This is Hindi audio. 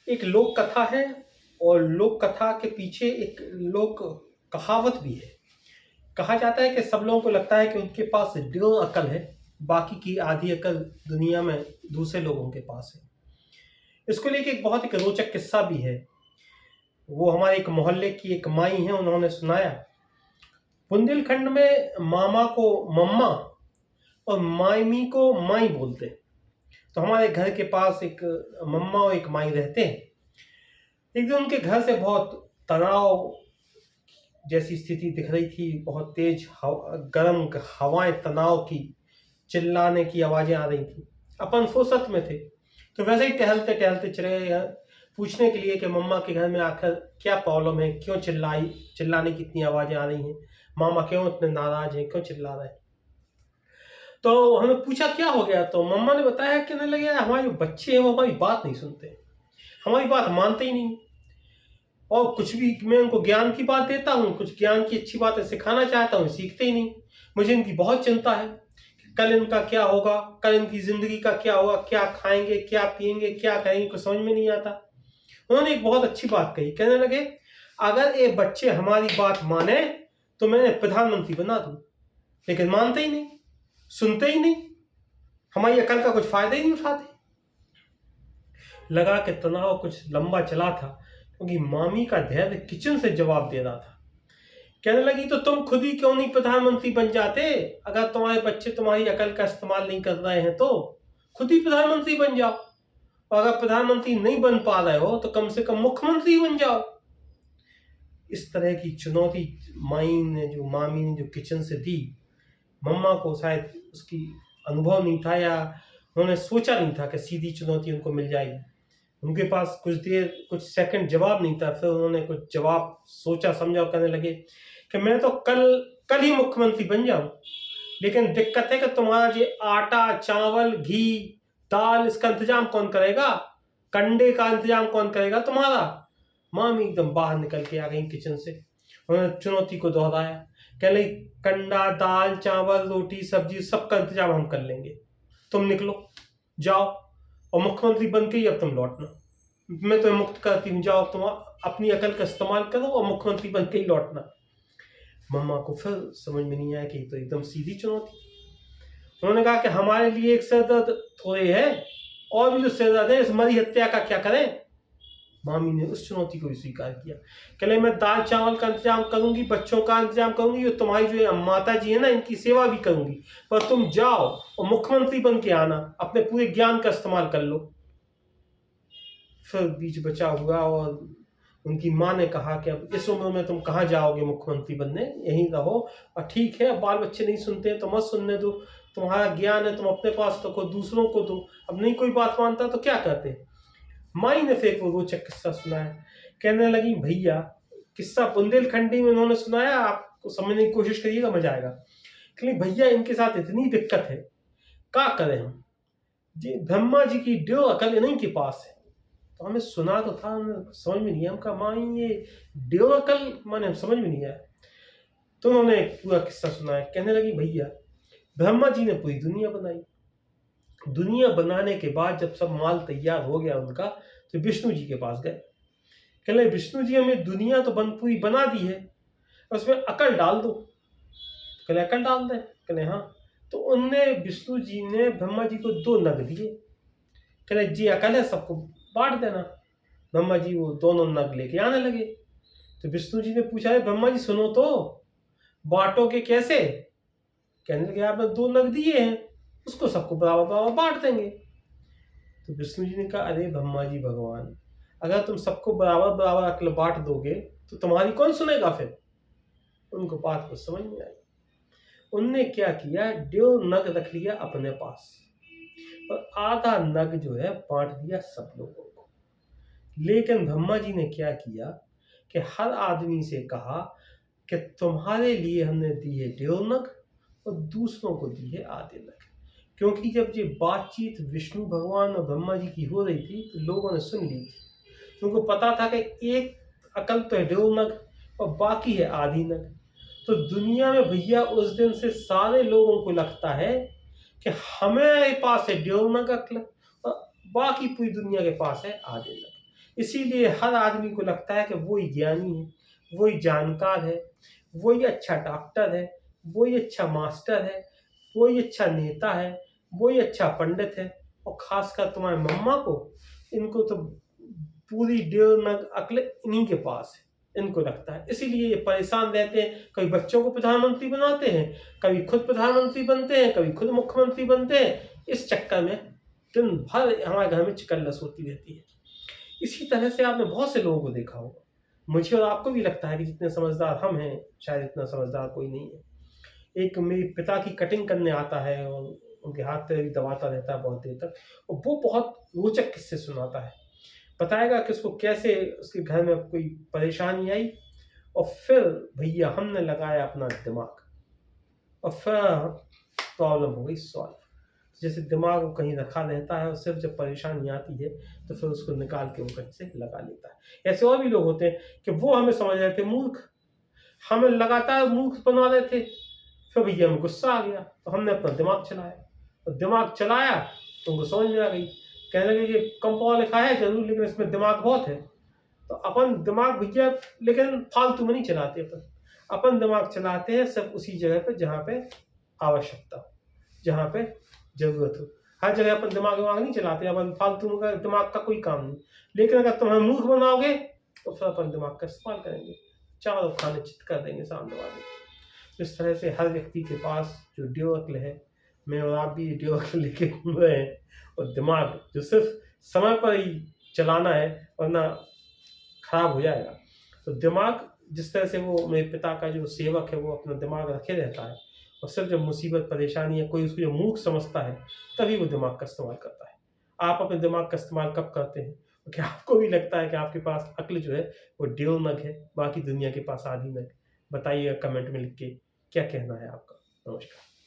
एक लोक कथा है और लोक कथा के पीछे एक लोक कहावत भी है। कहा जाता है कि सब लोगों को लगता है कि उनके पास 1.5 अकल है, बाकी की आधी अकल दुनिया में दूसरे लोगों के पास है। इसको लेके एक बहुत ही रोचक किस्सा भी है। वो हमारे एक मोहल्ले की एक माई है, उन्होंने सुनाया। बुंदेलखंड में मामा को मम्मा और मायमी को माई बोलते हैं। तो हमारे घर के पास एक मम्मा और एक माई रहते हैं। एक दिन उनके घर से बहुत तनाव जैसी स्थिति दिख रही थी। बहुत तेज गर्म हवाएं, तनाव की, चिल्लाने की आवाजें आ रही थी। अपन फुर्सत में थे तो वैसे ही टहलते टहलते चले पूछने के लिए कि मम्मा के घर में आकर क्या प्रॉब्लम है, क्यों चिल्लाने की इतनी आवाजें आ रही हैं, मामा क्यों इतने नाराज हैं, क्यों चिल्ला रहे हैं। तो हमें पूछा क्या हो गया। तो मम्मा ने बताया, कहने लगे हमारे जो बच्चे हैं वो हमारी बात नहीं सुनते, हमारी बात मानते ही नहीं, और कुछ भी मैं उनको ज्ञान की बात देता हूँ, कुछ ज्ञान की अच्छी बातें सिखाना चाहता हूँ, सीखते ही नहीं। मुझे इनकी बहुत चिंता है कि कल इनका क्या होगा, कल इनकी जिंदगी का क्या होगा, क्या खाएंगे, क्या पिएंगे, क्या करेंगे, कुछ समझ में नहीं आता। उन्होंने एक बहुत अच्छी बात कही। कहने लगे अगर ये बच्चे हमारी बात माने तो मैं प्रधानमंत्री बना दूं, लेकिन मानते ही नहीं, सुनते ही नहीं, हमारी अकल का कुछ फायदा ही नहीं उठाते। लगा कि तनाव कुछ लंबा चला था, क्योंकि मामी का धैर्य किचन से जवाब दे रहा था। कहने लगी तो तुम खुद ही क्यों नहीं प्रधानमंत्री बन जाते? अगर तुम्हारे बच्चे तुम्हारी अकल का इस्तेमाल नहीं कर रहे हैं तो खुद ही प्रधानमंत्री बन जाओ, और अगर प्रधानमंत्री नहीं बन पा रहे हो तो कम से कम मुख्यमंत्री बन जाओ। इस तरह की चुनौती मामी ने जो किचन से दी, मम्मा को शायद उसकी अनुभव नहीं था, या उन्होंने सोचा नहीं था कि सीधी चुनौती उनको मिल जाएगी। उनके पास कुछ सेकंड जवाब नहीं था। फिर उन्होंने कुछ जवाब सोचा समझा और कहने लगे कि मैं तो कल ही मुख्यमंत्री बन जाऊं, लेकिन दिक्कत है कि तुम्हारा ये आटा, चावल, घी, दाल, इसका इंतजाम कौन करेगा, कंडे का इंतजाम कौन करेगा तुम्हारा। मामी एकदम बाहर निकल के आ गई किचन से। उन्होंने चुनौती को दोहराया, कह लगी कंडा, दाल, चावल, रोटी, सब्जी सबका इंतजाम हम कर लेंगे, तुम निकलो, जाओ, और मुख्यमंत्री बन के ही अब तुम लौटना, मैं तुम्हें मुक्त करती हूँ, जाओ तुम अपनी अकल का इस्तेमाल करो और मुख्यमंत्री बन के ही लौटना। मम्मा को फिर समझ में नहीं आया कि तो एकदम सीधी चुनौती। उन्होंने कहा कि हमारे लिए एक सिरदर्द थोड़े है, और भी जो सिरदर्द है, इस मरी हत्या का क्या करें। मामी ने उस चुनौती को भी स्वीकार किया। कहले मैं दाल चावल का इंतजाम करूंगी, बच्चों का इंतजाम करूंगी, और तुम्हारी जो माता जी है ना, इनकी सेवा भी करूंगी, पर तुम जाओ और मुख्यमंत्री बन के आना, अपने पूरे ज्ञान का इस्तेमाल कर लो। फिर बीच बचा हुआ और उनकी माँ ने कहा कि अब इस उम्र में तुम कहाँ जाओगे मुख्यमंत्री बनने, यहीं रहो, और ठीक है अब बाल बच्चे नहीं सुनते हैं तो मत सुनने दो, तुम्हारा ज्ञान है तुम अपने पास रखो, दूसरों को दो, अब नहीं कोई बात मानता तो क्या कहते। माई ने फिर वो रोचक किस्सा सुनाया। कहने लगी भैया, किस्सा बुंदेलखंडी में उन्होंने सुनाया, आपको समझने की कोशिश करिएगा, मजा आएगा। कहली भैया इनके साथ इतनी दिक्कत है, क्या करें हम जी, ब्रह्मा जी की 1.5 अकल इन्हीं के पास है। तो हमें सुना तो था, हमें समझ में नहीं आया। हम कहा माई ये 1.5 अकल माने समझ में नहीं आया। तो उन्होंने एक पूरा किस्सा सुनाया। कहने लगी भैया ब्रह्मा जी ने पूरी दुनिया बनाई, दुनिया बनाने के बाद जब सब माल तैयार हो गया उनका, तो विष्णु जी के पास गए। कहले विष्णु जी हमें दुनिया तो पूरी बना दी है, उसमें अकल डाल दो। कहले अकल डाल दे। कहले हाँ। तो उनने विष्णु जी ने ब्रह्मा जी को 2 नग दिए। कहले जी अकल है, सबको बांट देना। ब्रह्मा जी वो दोनों नग लेके आने लगे। तो विष्णु जी ने पूछा है ब्रह्मा जी सुनो तो, बांटोगे कैसे? कहने लगे आपने 2 नग दिए हैं, उसको सबको बराबर बराबर बांट देंगे। तो विष्णु जी ने कहा अरे ब्रह्मा जी भगवान, अगर तुम सबको बराबर बराबर अकल बांट दोगे तो तुम्हारी कौन सुनेगा फिर। उनको बात को समझ में आई। उनने क्या किया, 1.5 नग रख लिया अपने पास, और आधा नग जो है बांट दिया सब लोगों को। लेकिन ब्रह्मा जी ने क्या किया कि हर आदमी से कहा कि तुम्हारे लिए हमने दी है 1.5 नग और दूसरों को दी है आधे नग। क्योंकि जब ये बातचीत विष्णु भगवान और ब्रह्मा जी की हो रही थी तो लोगों ने सुन ली थी। उनको पता था कि एक अकल तो है 1.5 नग और बाकी है आधी नग। तो दुनिया में भैया उस दिन से सारे लोगों को लगता है कि हमारे पास है 1.5 नग अकल और बाकी पूरी दुनिया के पास है आधे नग। इसीलिए हर आदमी को लगता है कि वही ज्ञानी है, वही जानकार है, वही अच्छा डॉक्टर है, वही अच्छा मास्टर है, वही अच्छा नेता है, वही अच्छा पंडित है। और खासकर तुम्हारे मम्मा को, इनको तो पूरी 1.5 अक्ल इन्हीं के पास है, इनको लगता है। इसीलिए ये परेशान रहते हैं, कभी बच्चों को प्रधानमंत्री बनाते हैं, कभी खुद प्रधानमंत्री बनते हैं, कभी खुद मुख्यमंत्री बनते हैं। इस चक्कर में दिन भर हमारे घर में चिकल्लस होती रहती है। इसी तरह से आपने बहुत से लोगों को देखा होगा, मुझे और आपको भी लगता है कि जितने समझदार हम हैं, शायद इतना समझदार कोई नहीं है। एक मेरे पिता की कटिंग करने आता है और उनके हाथ पे भी दबाता रहता है बहुत देर तक, और वो बहुत रोचक किस्से सुनाता है। बताएगा कि उसको कैसे उसके घर में कोई परेशानी आई, और फिर भैया हमने लगाया अपना दिमाग, और फिर प्रॉब्लम हो गई सॉल्व। जैसे दिमाग वो कहीं रखा रहता है और सिर्फ जब परेशानी आती है तो फिर उसको निकाल के वो कहीं से लगा लेता है। ऐसे और भी लोग होते हैं कि वो हमें समझ रहे थे मूर्ख, हमें लगातार मूर्ख बना रहे थे, फिर भैया हमें गुस्सा आ गया तो हमने अपना दिमाग चलाया, और दिमाग चलाया तो उनको समझ में आ गई, कहने लगे ये कम पढ़ा लिखा है जरूर, लेकिन इसमें दिमाग बहुत है। तो अपन दिमाग भैया लेकिन फालतू में नहीं चलाते, अपन दिमाग चलाते हैं सिर्फ उसी जगह पे जहाँ पे आवश्यकता हो, जहाँ पे जरूरत हो। हर जगह अपन दिमाग नहीं चलाते, अपन फालतू का दिमाग का कोई काम नहीं। लेकिन अगर तुम्हें मूर्ख बनाओगे तो फिर अपन दिमाग का इस्तेमाल करेंगे, चारों खाने चित कर देंगे सामने वाले। इस तरह से हर व्यक्ति के पास जो ड्यू अक्ल है, मैं और आप भी ड्यू अक्ल लेके घूम रहे हैं, और दिमाग जो सिर्फ समय पर ही चलाना है वरना खराब हो जाएगा। तो दिमाग जिस तरह से वो मेरे पिता का जो सेवक है वो अपना दिमाग रखे रहता है, और सिर्फ जब मुसीबत परेशानी या कोई उसको जो मूर्ख समझता है तभी वो दिमाग का इस्तेमाल करता है। आप अपने दिमाग का इस्तेमाल कब करते हैं? क्या आपको भी लगता है कि आपके पास अक्ल जो है वो 1.5 नग है, बाकी दुनिया के पास आधी नग? बताइएगा कमेंट में लिख के क्या कहना है आपका। नमस्कार।